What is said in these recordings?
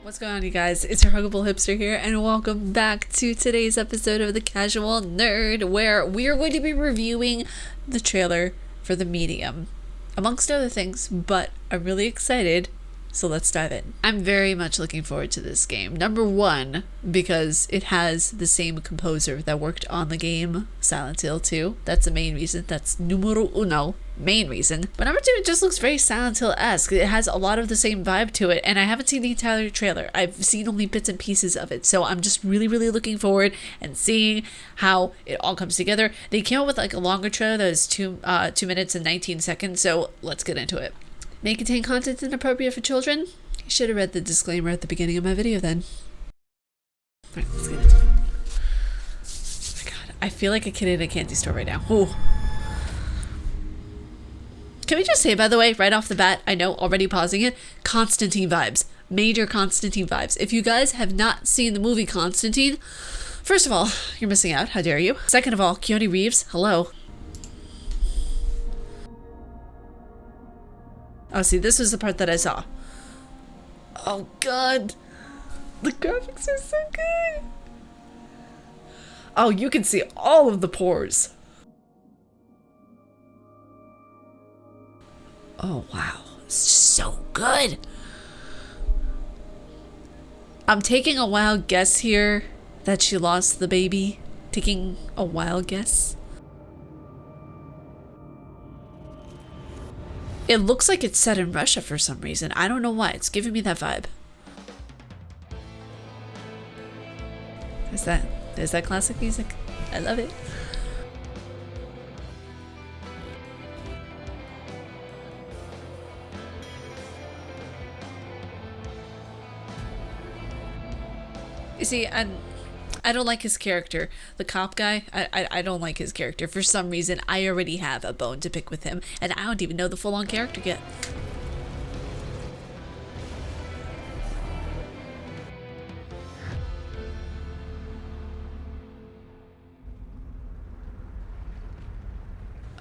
What's going on, you guys? It's your Huggable Hipster here, and welcome back to today's episode of The Casual Nerd, where we are going to be reviewing the trailer for The Medium, amongst other things, but I'm really excited, so let's dive in. I'm very much looking forward to this game. Number one, because it has the same composer that worked on the game Silent Hill 2. That's the main reason. That's numero uno. Main reason. But number two, it just looks very Silent Hill-esque. It has a lot of the same vibe to it, and I haven't seen the entire trailer. I've seen only bits and pieces of it, so I'm just really looking forward and seeing how it all comes together. They came out with like a longer trailer that was 2 minutes and 19 seconds, so let's get into it. May contain content inappropriate for children. You should have read the disclaimer at the beginning of my video then. Alright, let's get into it. Oh my god, I feel like a kid in a candy store right now. Ooh. Can we just say, by the way, right off the bat, I know, already pausing it, Constantine vibes. Major Constantine vibes. If you guys have not seen the movie Constantine, first of all, you're missing out. How dare you? Second of all, Keanu Reeves, hello. Oh, see, this was the part that I saw. Oh, God. The graphics are so good. Oh, you can see all of the pores. Oh, wow. It's so good. I'm taking a wild guess here that she lost the baby. Taking a wild guess. It looks like it's set in Russia for some reason. I don't know why. It's giving me that vibe. Is that classic music? I love it. You see, I don't like his character. The cop guy, I don't like his character. For some reason, I already have a bone to pick with him, and I don't even know the full-on character yet.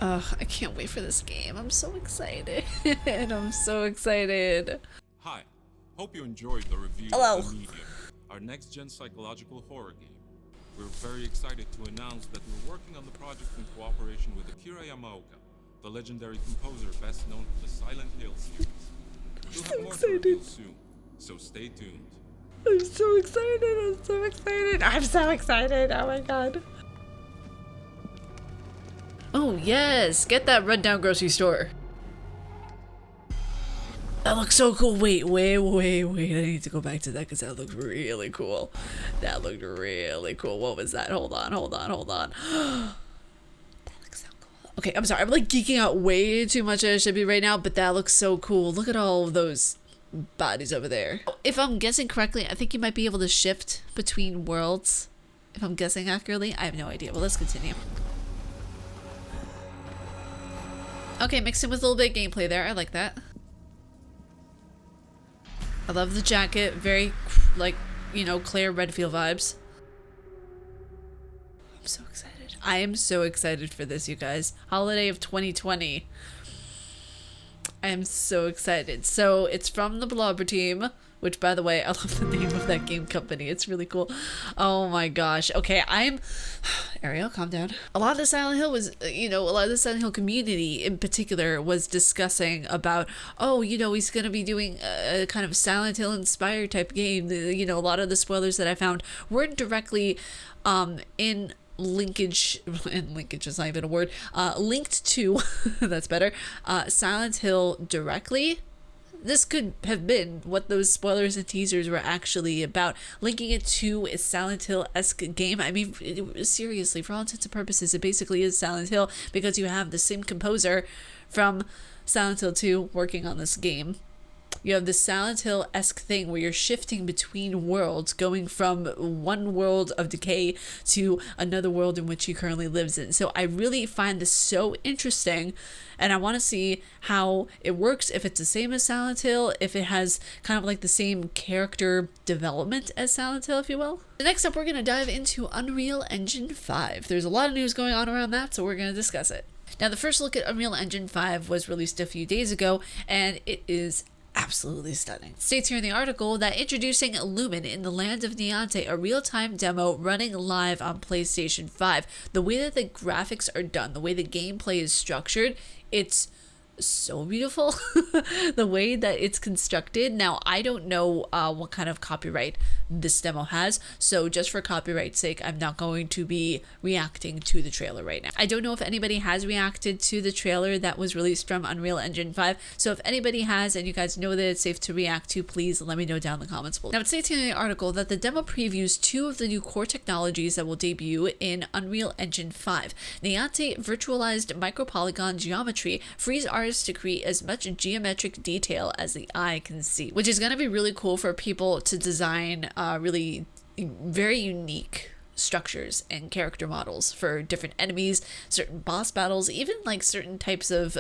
Ugh, I can't wait for this game. I'm so excited. I'm so excited. Hi, hope you enjoyed the review Hello. of The Medium, our next-gen psychological horror game. We're very excited to announce that we're working on the project in cooperation with Akira Yamaoka, the legendary composer best known for the Silent Hill series. We'll have more to reveal soon, so stay tuned. I'm so excited. I'm so excited. I'm so excited. Oh my god. Oh yes, get that rundown grocery store. That looks so cool. Wait. I need to go back to that because that looked really cool. That looked really cool. What was that? Hold on. That looks so cool. Okay, I'm sorry. I'm like geeking out way too much as I should be right now, but that looks so cool. Look at all of those bodies over there. If I'm guessing correctly, I think you might be able to shift between worlds. If I'm guessing accurately, I have no idea. Well, let's continue. Okay, mixed in with a little bit of gameplay there. I like that. I love the jacket. Very, like, you know, Claire Redfield vibes. I'm so excited. I am so excited for this, you guys. Holiday of 2020. I am so excited. So, it's from the Blobber team, which, by the way, I love the name of that game company. It's really cool. Oh my gosh. Okay, Ariel, calm down. A lot of the Silent Hill was, a lot of the Silent Hill community in particular was discussing about, oh, he's going to be doing a kind of Silent Hill inspired type game. A lot of the spoilers that I found weren't directly in linkage is not even a word, linked to, that's better, Silent Hill directly. This could have been what those spoilers and teasers were actually about, linking it to a Silent Hill-esque game. I mean, seriously, for all intents and purposes, it basically is Silent Hill because you have the same composer from Silent Hill 2 working on this game. You have this Silent Hill-esque thing where you're shifting between worlds, going from one world of decay to another world in which he currently lives in. So I really find this so interesting, and I want to see how it works, if it's the same as Silent Hill, if it has kind of like the same character development as Silent Hill, if you will. Next up, we're going to dive into Unreal Engine 5. There's a lot of news going on around that, so we're going to discuss it. Now, the first look at Unreal Engine 5 was released a few days ago, and it is absolutely stunning. States here in the article that introducing Lumen in the Land of Niantic, a real-time demo running live on PlayStation 5. The way that the graphics are done, the way the gameplay is structured, it's so beautiful. The way that it's constructed. Now, I don't know what kind of copyright this demo has, so just for copyright's sake, I'm not going to be reacting to the trailer right now. I don't know if anybody has reacted to the trailer that was released from Unreal Engine 5, so if anybody has and you guys know that it's safe to react to, please let me know down in the comments below. Now, it states in the article that the demo previews 2 of the new core technologies that will debut in Unreal Engine 5. Niantic virtualized micropolygon geometry frees artists to create as much geometric detail as the eye can see, which is going to be really cool for people to design really very unique structures and character models for different enemies, certain boss battles, even like certain types of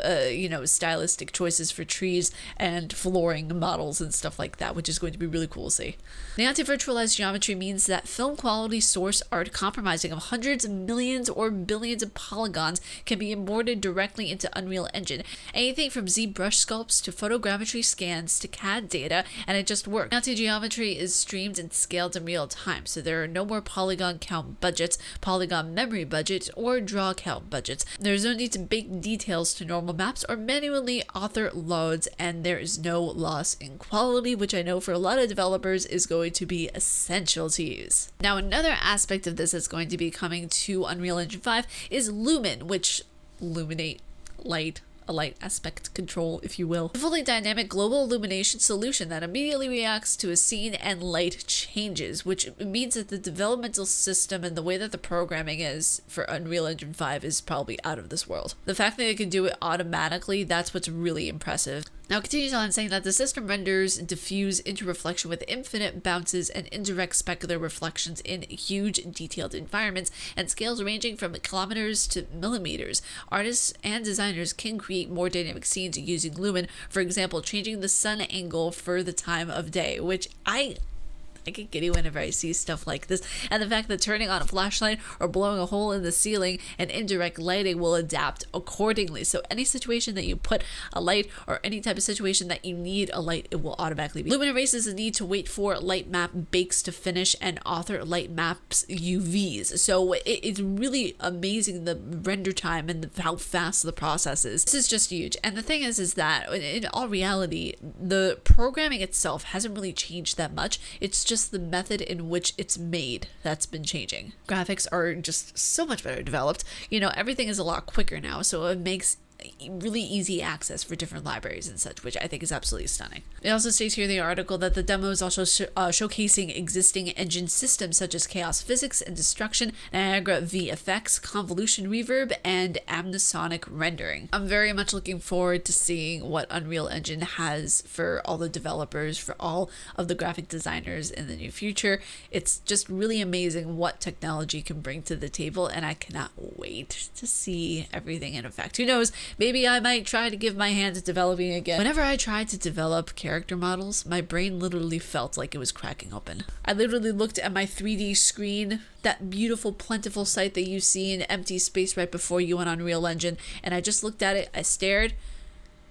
stylistic choices for trees and flooring models and stuff like that, which is going to be really cool to see. Niantic virtualized geometry means that film quality source art comprising of hundreds of millions or billions of polygons can be imported directly into Unreal Engine. Anything from ZBrush sculpts to photogrammetry scans to CAD data, and it just works. Niantic geometry is streamed and scaled in real time, so there are no more polygon count budgets, polygon memory budgets, or draw count budgets. There's no need to bake details to normal maps or manually author loads, and there is no loss in quality, which I know for a lot of developers is going to be essential to use. Now, another aspect of this that's going to be coming to Unreal Engine 5 is Lumen, which illuminate light, a light aspect control, if you will. A fully dynamic global illumination solution that immediately reacts to a scene and light changes, which means that the developmental system and the way that the programming is for Unreal Engine 5 is probably out of this world. The fact that it can do it automatically, that's what's really impressive. Now, it continues on saying that the system renders diffuse into reflection with infinite bounces and indirect specular reflections in huge detailed environments and scales ranging from kilometers to millimeters. Artists and designers can create more dynamic scenes using Lumen, for example, changing the sun angle for the time of day, which I get giddy whenever I see stuff like this, and the fact that turning on a flashlight or blowing a hole in the ceiling and indirect lighting will adapt accordingly. So any situation that you put a light or any type of situation that you need a light, it will automatically be. Lumen erases the need to wait for light map bakes to finish and author light maps UVs. So it's really amazing the render time and how fast the process is. This is just huge. And the thing is that in all reality, the programming itself hasn't really changed that much. It's just the method in which it's made that's been changing. Graphics are just so much better developed. You know, everything is a lot quicker now, so it makes really easy access for different libraries and such, which I think is absolutely stunning. It also states here in the article that the demo is also showcasing existing engine systems such as chaos physics and destruction, Niagara VFX, convolution reverb, and amnisonic rendering. I'm very much looking forward to seeing what Unreal Engine has for all the developers, for all of the graphic designers in the near future. It's just really amazing what technology can bring to the table, and I cannot wait to see everything in effect. Who knows? Maybe I might try to give my hand to developing again. Whenever I tried to develop character models, my brain literally felt like it was cracking open. I literally looked at my 3D screen, that beautiful, plentiful sight that you see in empty space right before you on Unreal Engine, and I just looked at it, I stared,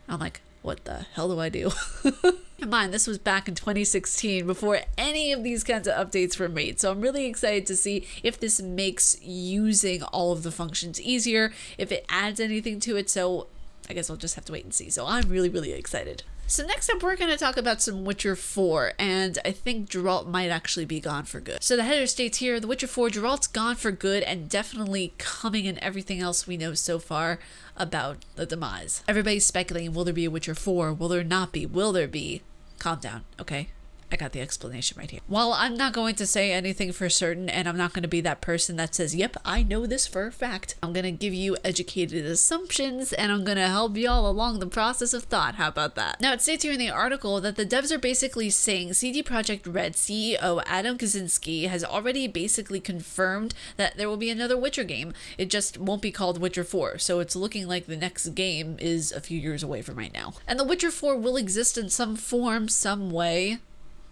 I'm like, what the hell do I do? Keep in mind, this was back in 2016 before any of these kinds of updates were made. So I'm really excited to see if this makes using all of the functions easier, if it adds anything to it. So I guess I'll just have to wait and see. So I'm really, really excited. So next up, we're going to talk about some Witcher 4, and I think Geralt might actually be gone for good. So the header states here, The Witcher 4, Geralt's gone for good and definitely coming in everything else we know so far about the demise. Everybody's speculating, will there be a Witcher 4? Will there not be? Will there be? Calm down, okay? I got the explanation right here. While I'm not going to say anything for certain, and I'm not going to be that person that says, yep, I know this for a fact, I'm going to give you educated assumptions, and I'm going to help y'all along the process of thought. How about that? Now, it states here in the article that the devs are basically saying CD Projekt Red CEO Adam Kaczynski has already basically confirmed that there will be another Witcher game. It just won't be called Witcher 4, so it's looking like the next game is a few years away from right now. And the Witcher 4 will exist in some form, some way,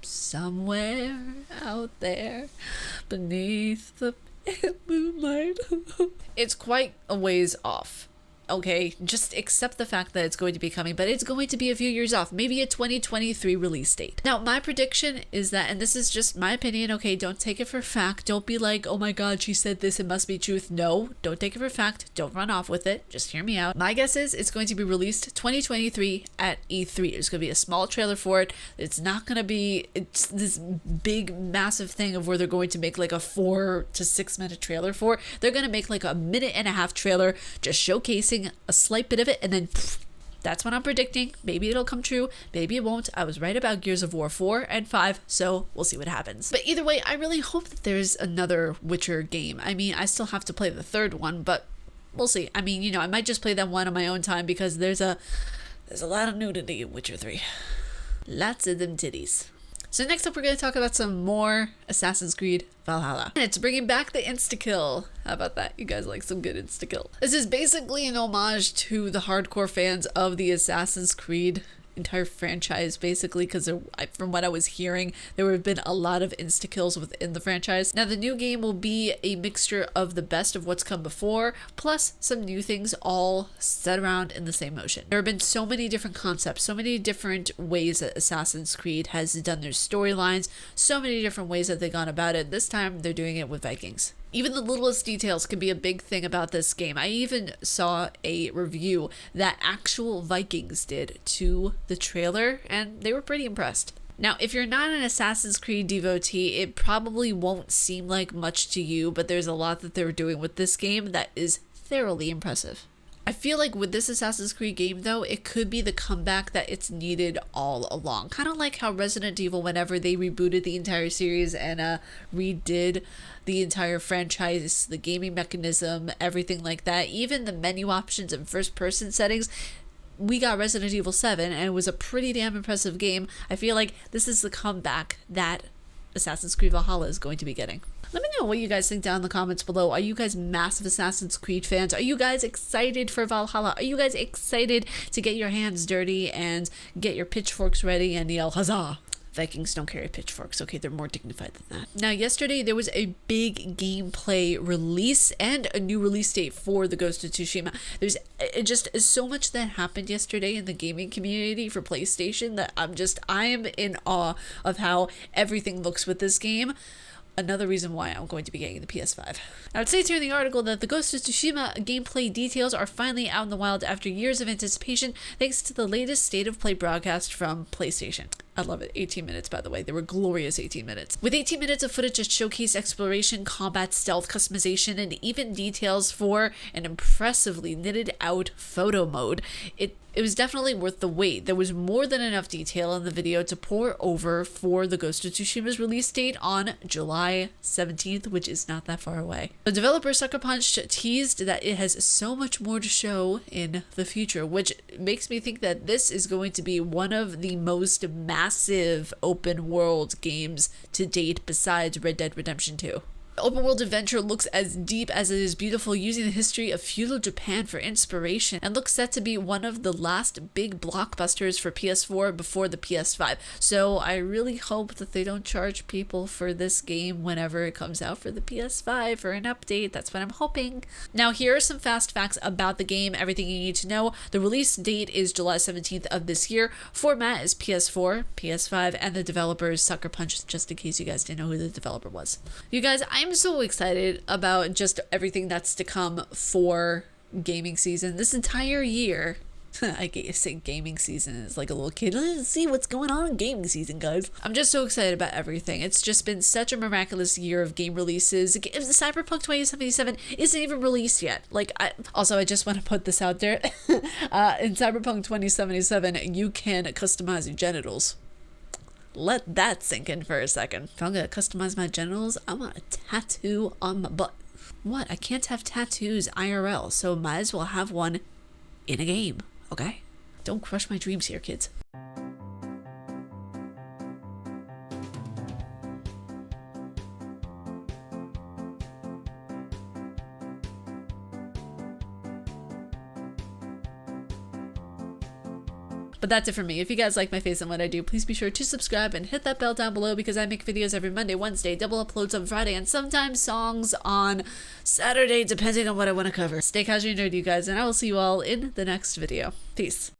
somewhere out there beneath the moonlight. It's quite a ways off, okay? Just accept the fact that it's going to be coming, but it's going to be a few years off, maybe a 2023 release date. Now, my prediction is that, and this is just my opinion, okay, don't take it for fact. Don't be like, oh my God, she said this, it must be truth. No, don't take it for fact. Don't run off with it. Just hear me out. My guess is it's going to be released 2023 at E3. There's going to be a small trailer for it. It's not going to be this big, massive thing of where they're going to make like a 4 to 6 minute trailer for. They're going to make like a minute and a half trailer just showcasing a slight bit of it, and then that's what I'm predicting. Maybe it'll come true, maybe it won't. I was right about Gears of War 4 and 5, so we'll see what happens. But either way, I really hope that there's another Witcher game. I mean, I still have to play the third one, but we'll see. I mean, you know, I might just play that one on my own time because there's a lot of nudity in Witcher 3. Lots of them titties. So next up, we're going to talk about some more Assassin's Creed Valhalla. And it's bringing back the insta-kill. How about that? You guys like some good insta-kill. This is basically an homage to the hardcore fans of the Assassin's Creed entire franchise, basically, because from what I was hearing, there have been a lot of insta-kills within the franchise. Now, the new game will be a mixture of the best of what's come before, plus some new things all set around in the same motion. There have been so many different concepts, so many different ways that Assassin's Creed has done their storylines, so many different ways that they've gone about it. This time, they're doing it with Vikings. Even the littlest details can be a big thing about this game. I even saw a review that actual Vikings did to the trailer, and they were pretty impressed. Now, if you're not an Assassin's Creed devotee, it probably won't seem like much to you, but there's a lot that they're doing with this game that is thoroughly impressive. I feel like with this Assassin's Creed game, though, it could be the comeback that it's needed all along. Kind of like how Resident Evil, whenever they rebooted the entire series and redid the entire franchise, the gaming mechanism, everything like that, even the menu options and first-person settings, we got Resident Evil 7, and it was a pretty damn impressive game. I feel like this is the comeback that Assassin's Creed Valhalla is going to be getting. Let me know what you guys think down in the comments below. Are you guys massive Assassin's Creed fans? Are you guys excited for Valhalla? Are you guys excited to get your hands dirty and get your pitchforks ready and yell huzzah? Vikings don't carry pitchforks, okay? They're more dignified than that. Now, yesterday there was a big gameplay release and a new release date for the Ghost of Tsushima. There's just so much that happened yesterday in the gaming community for PlayStation that I am in awe of how everything looks with this game. Another reason why I'm going to be getting the PS5. Now, it states here in the article that the Ghost of Tsushima gameplay details are finally out in the wild after years of anticipation, thanks to the latest State of Play broadcast from PlayStation. I love it. 18 minutes, by the way. They were glorious 18 minutes. With 18 minutes of footage that showcase exploration, combat, stealth, customization, and even details for an impressively knitted out photo mode, it was definitely worth the wait. There was more than enough detail in the video to pour over for the Ghost of Tsushima's release date on July 17th, which is not that far away. The developer Sucker Punch teased that it has so much more to show in the future, which makes me think that this is going to be one of the most massive open world games to date besides Red Dead Redemption 2. The open world adventure looks as deep as it is beautiful, using the history of feudal Japan for inspiration, and looks set to be one of the last big blockbusters for PS4 before the PS5. So I really hope that they don't charge people for this game whenever it comes out for the PS5 for an update. That's what I'm hoping. Now, here are some fast facts about the game, everything you need to know. The release date is July 17th of this year. Format is PS4, PS5, and the developer is Sucker Punch, just in case you guys didn't know who the developer was. You guys, I'm so excited about just everything that's to come for gaming season this entire year. I say gaming season is like a little kid. Let's see what's going on in gaming season, guys. I'm just so excited about everything. It's just been such a miraculous year of game releases. Cyberpunk 2077 isn't even released yet. I just want to put this out there. In Cyberpunk 2077, you can customize your genitals. Let that sink in for a second. If I'm gonna customize my genitals, I want a tattoo on my butt. What? I can't have tattoos IRL, so might as well have one in a game, okay? Don't crush my dreams here, kids. But that's it for me. If you guys like my face and what I do, please be sure to subscribe and hit that bell down below, because I make videos every Monday, Wednesday, double uploads on Friday, and sometimes songs on Saturday, depending on what I want to cover. Stay casually nerdy, you guys, and I will see you all in the next video. Peace.